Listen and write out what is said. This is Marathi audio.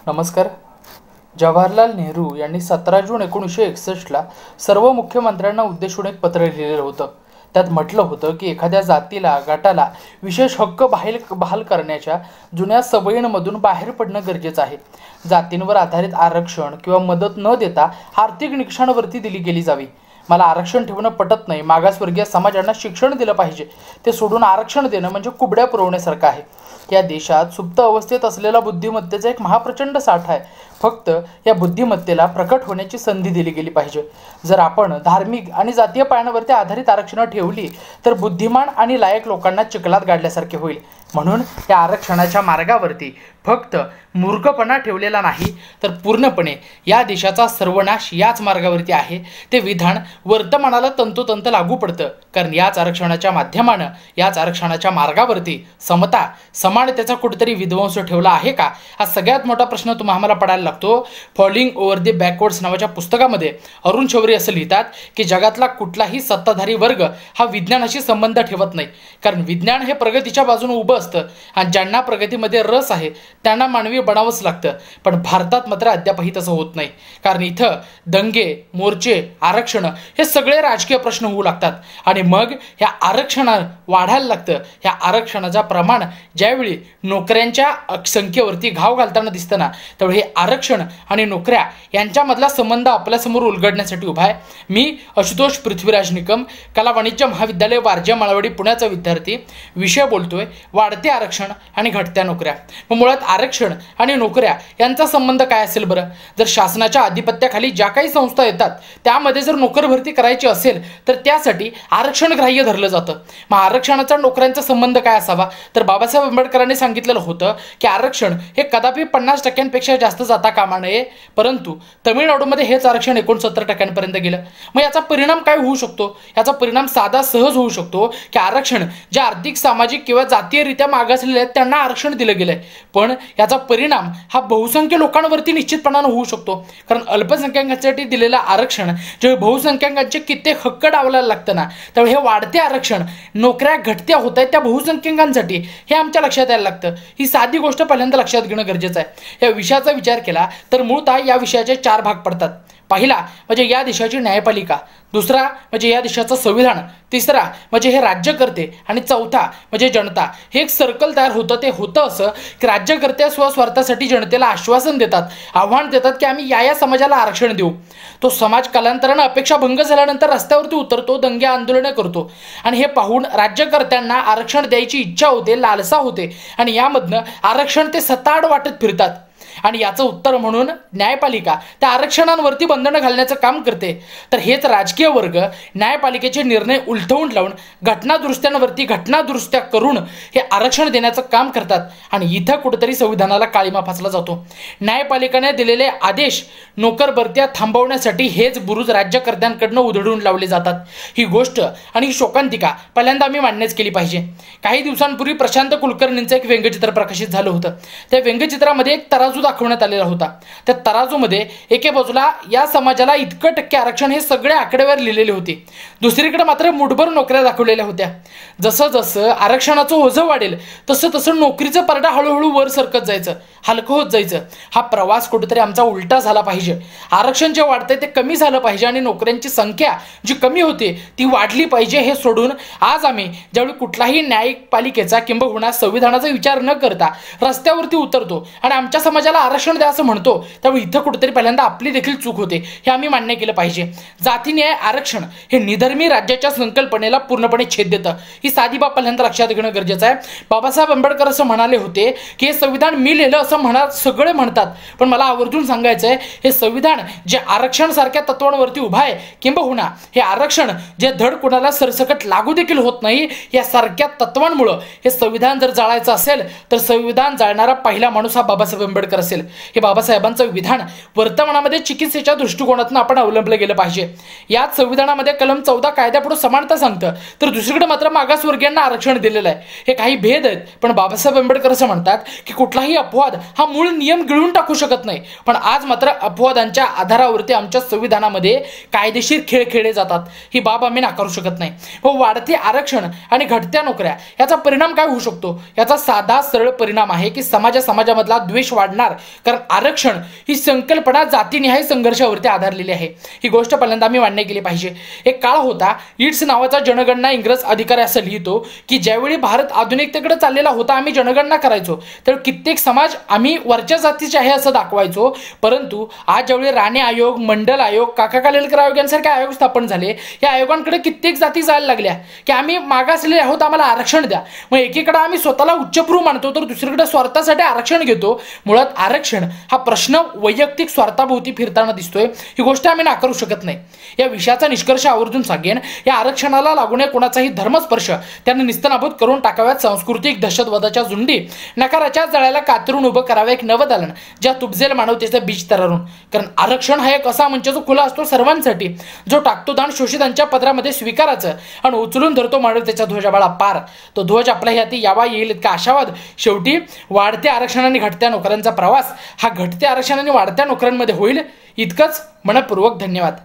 नमस्कार. जवाहरलाल नेहरू यांनी 17 जून 1961ला सर्व मुख्यमंत्र्यांना उद्देशून एक पत्र लिहिलेलं होतं. त्यात म्हटलं होतं की एखाद्या जातीला गटाला विशेष हक्क बहाल करण्याच्या जुन्या सवयींमधून बाहेर पडणं गरजेचं आहे. जातींवर आधारित आरक्षण किंवा मदत न देता आर्थिक निकषांवरती दिली गेली जावी. मला आरक्षण ठेवणं पटत नाही. मागासवर्गीय समाजांना शिक्षण दिलं पाहिजे. ते सोडून आरक्षण देणं म्हणजे कुबड्या पुरवण्यासारखं आहे. या देशात सुप्त अवस्थेत असलेला बुद्धिमत्तेचा एक महाप्रचंड साठा आहे. फक्त या बुद्धिमत्तेला प्रकट होण्याची संधी दिली गेली पाहिजे. जर आपण धार्मिक आणि जातीय पाळण्यावरती आधारित आरक्षणं ठेवली तर बुद्धिमान आणि लायक लोकांना चिखलात गाडल्यासारखे होईल. म्हणून या आरक्षणाच्या मार्गावरती फक्त मूर्खपणा ठेवलेला नाही तर पूर्णपणे या देशाचा सर्वनाश याच मार्गावरती आहे. ते विधान वर्तमानाला तंतोतंत लागू पडतं. कारण याच आरक्षणाच्या माध्यमानं याच आरक्षणाच्या मार्गावरती समता समानतेचा कुठेतरी विध्वंस ठेवला आहे का, हा सगळ्यात मोठा प्रश्न तुम्हाला पडायला लागतो. फॉलिंग ओव्हर द बॅकवर्ड्स नावाच्या पुस्तकामध्ये अरुण शौरी असं लिहितात की जगातला कुठलाही सत्ताधारी वर्ग हा विज्ञानाशी संबंध ठेवत नाही. कारण विज्ञान हे प्रगतीच्या बाजूने उभं असतं आणि ज्यांना प्रगतीमध्ये रस आहे त्यांना मानवी बनावंच लागतं. पण भारतात मात्र अद्यापही तसं होत नाही. कारण इथं दंगे, मोर्चे, आरक्षण हे सगळे राजकीय प्रश्न होऊ लागतात आणि मग ह्या आरक्षणात वाढायला लागतं. ह्या आरक्षणाचं प्रमाण ज्यावेळी नोकऱ्यांच्या संख्येवरती घाव घालताना दिसतं ना, त्यावेळी हे आरक्षण आणि नोकऱ्या यांच्यामधला संबंध आपल्यासमोर उलगडण्यासाठी उभा आहे. मी आशुतोष पृथ्वीराज निकम, कला वाणिज्य महाविद्यालय वारजे माळवाडी पुण्याचा विद्यार्थी. विषय बोलतोय वाढते आरक्षण आणि घटत्या नोकऱ्या. मग मुळात आरक्षण आणि नोकऱ्या यांचा संबंध काय असेल बरं? जर शासनाच्या आधिपत्याखाली ज्या काही संस्था येतात त्यामध्ये जर नोकर भरती करायची असेल तर त्यासाठी आरक्षण ग्राह्य धरलं जातं. मग आरक्षणाचा नोकऱ्यांचा संबंध काय असावा? तर बाबासाहेब आंबेडकरांनी सांगितलेलं होतं की आरक्षण हे कदापि 50% जास्त जाता कामा नये. परंतु तमिळनाडूमध्ये हेच आरक्षण 69% गेलं. मग याचा परिणाम काय होऊ शकतो? याचा परिणाम साधा सहज होऊ शकतो की आरक्षण जे आर्थिक, सामाजिक किंवा जातीयरित्या मागासलेले आहेत त्यांना आरक्षण दिलं गेलंय. पण याचा परिणाम हा बहुसंख्य लोकांवरती निश्चितपणानं होऊ शकतो. कारण अल्पसंख्याकांसाठी दिलेलं आरक्षण जे बहुसंख्याकांचे कित्येक हक्क डावलायला लागतं ना, त्यामुळे हे वाढते आरक्षण, नोकऱ्या घटत्या होत आहेत त्या बहुसंख्याकांसाठी, हे आमच्या लक्षात यायला लागतं. ही साधी गोष्ट पहिल्यांदा लक्षात घेणं गरजेचं आहे. या विषयाचा विचार केला तर मूळतः या विषयाचे 4 भाग पडतात. पहिला म्हणजे या देशाची न्यायपालिका, दुसरा म्हणजे या देशाचं संविधान, तिसरा म्हणजे हे राज्यकर्ते आणि चौथा म्हणजे जनता. हे एक सर्कल तयार होतं. ते होतं असं की राज्यकर्ते स्वस्वार्थासाठी जनतेला आश्वासन देतात, आव्हान देतात की आम्ही या समाजाला आरक्षण देऊ. तो समाज कालांतरानं अपेक्षा भंग झाल्यानंतर रस्त्यावरती उतरतो, दंगे आंदोलनं करतो आणि हे पाहून राज्यकर्त्यांना आरक्षण द्यायची इच्छा होते, लालसा होते आणि यामधनं आरक्षण ते सत्ताआड वाटत फिरतात. आणि याचं उत्तर म्हणून न्यायपालिका त्या आरक्षणांवरती बंधनं घालण्याचं काम करते. तर हेच राजकीय वर्ग न्यायपालिकेचे निर्णय उलटवून लावून घटनादुरुस्त्यांवरती घटनादुरुस्त्या करून हे आरक्षण देण्याचं काम करतात. आणि इथं कुठेतरी संविधानाला काळीमा फासला जातो. न्यायपालिकेने दिलेले आदेश नोकर भरत्या थांबवण्यासाठी हेच बुरुज राज्यकर्त्यांकडनं उधळून लावले जातात. ही गोष्ट आणि ही शोकांतिका पहिल्यांदा आम्ही मान्यच केली पाहिजे. काही दिवसांपूर्वी प्रशांत कुलकर्णींचं एक व्यंगचित्र प्रकाशित झालं होतं. त्या व्यंगचित्रामध्ये एक तराजू दाखवण्यात आलेला होता. त्या तराजूमध्ये एके बाजूला या समाजाला इतकं टक्के आरक्षण हे सगळे आकडेवार लिहिलेले होते, दुसरीकडे मात्र मुठभर नोकऱ्या दाखवलेल्या होत्या. जसं जसं आरक्षणाचं ओझं वाढेल तसं तसं नोकरीचं परडा हळूहळू वर सरकत जायचं, हलकं होत जायचं. हा प्रवास कुठेतरी आमचा उलटा झाला पाहिजे. आरक्षण जे वाढतंय ते कमी झालं पाहिजे आणि नोकऱ्यांची संख्या जी कमी होते ती वाढली पाहिजे. हे सोडून आज आम्ही ज्यावेळी कुठलाही न्यायपालिकेचा किंबहुना संविधानाचा विचार न करता रस्त्यावरती उतरतो आणि आमच्या समाजाला आरक्षण द्या असं म्हणतो, त्यामुळे इथं कुठेतरी पहिल्यांदा आपली देखील चूक होते. हे आम्ही मान्य केलं पाहिजे. जातीन्याय आरक्षण हे निधर्मी राज्याच्या संकल्पनेला पूर्णपणे छेद देतं. ही साधी बाब पहिल्यांदा लक्षात घेणं गरजेचं आहे. बाबासाहेब आंबेडकर असं म्हणाले होते की हे संविधान मी लिहिलं असं सगळे म्हणतात, पण मला आवर्जून सांगायचं आहे हे संविधान जे आरक्षण सारख्या तत्वांवरती उभा आहे किंबहुना हे आरक्षण जे धड कुणाला सरसकट लागू देखील होत नाही, या सारख्या तत्वांमुळे हे संविधान जर जाळायचं असेल तर संविधान जाळणारा पहिला माणूस हा बाबासाहेब आंबेडकर असेल. हे बाबासाहेबांचं विधान वर्तमानामध्ये चिकित्सेच्या दृष्टिकोनातून आपण अवलंबलं गेलं पाहिजे. याच संविधानामध्ये कलम 14 कायद्यापुढे समानता सांगतं, तर दुसरीकडे मात्र मागासवर्गीयांना आरक्षण दिलेलं आहे. हे काही भेद आहेत, पण बाबासाहेब आंबेडकर असं म्हणतात की कुठलाही अपवाद हा मूळ नियम गिळून टाकू शकत नाही, पण आज मात्र अपवादांच्या आधारावरती आमच्या संविधानामध्ये कायदेशीर खेळ खेळले जातात, ही बाब आम्ही नाकारू शकत नाही. व वाढते आरक्षण आणि घटत्या नोकऱ्या याचा परिणाम काय होऊ शकतो? याचा साधा सरळ परिणाम आहे की समाजामधला द्वेष वाढणार, कारण आरक्षण ही संकल्पना जातीनिहाय संघर्षावरती आधारलेली आहे. ही गोष्ट पहिल्यांदा आम्ही मान्य केली पाहिजे. एक काळ होता, ईट्स नावाचा जनगणना इंग्रज अधिकारी असं लिहितो की ज्यावेळी भारत आधुनिकतेकडे चाललेला होता आम्ही जनगणना करायचो तर कित्येक समाज आम्ही वरच्या जातीचे आहे असं दाखवायचो, परंतु आज ज्यावेळी राणे आयोग, मंडल आयोग, काका कालेलकर आयोग यांसारखे आयोग स्थापन झाले, या आयोगांकडे कित्येक जाती जायला लागल्या की आम्ही मागासलेले आहोत, आम्हाला आरक्षण द्या. मग एकीकडे आम्ही स्वतःला उच्चभ्रू मानतो तर दुसरीकडे स्वार्थासाठी आरक्षण घेतो. मुळात आरक्षण हा प्रश्न वैयक्तिक स्वार्थाभोवती फिरताना दिसतोय, ही गोष्ट आम्ही नाकारू शकत नाही. या विषयाचा निष्कर्ष आवर्जून सांगेन, या आरक्षणाला लागू नये कोणाचाही धर्मस्पर्श त्यांनी निस्तनाभूत करून टाकाव्यात. सांस्कृतिक दहशतवादाच्या झुंडी नकाराच्या जळाला कातरून उभं करावं एक नवदालन, ज्या तुबजेल मानवतेचं बीज तरारून. कारण आरक्षण हा एक असा मंच जो खुला असतो सर्वांसाठी, जो टाकतो दान शोषितांच्या पदरामध्ये स्वीकाराचं आणि उचलून धरतो मानवतेच्या ध्वजाबाळा पार. तो ध्वज आपल्या हाती यावा येईल इतका आशावाद. शेवटी वाढत्या आरक्षण आणि घटत्या नोकऱ्यांचा प्रवास हा घटत्या आरक्षण आणि वाढत्या नोकऱ्यांमध्ये होईल. इतकंच. मनपूर्वक धन्यवाद.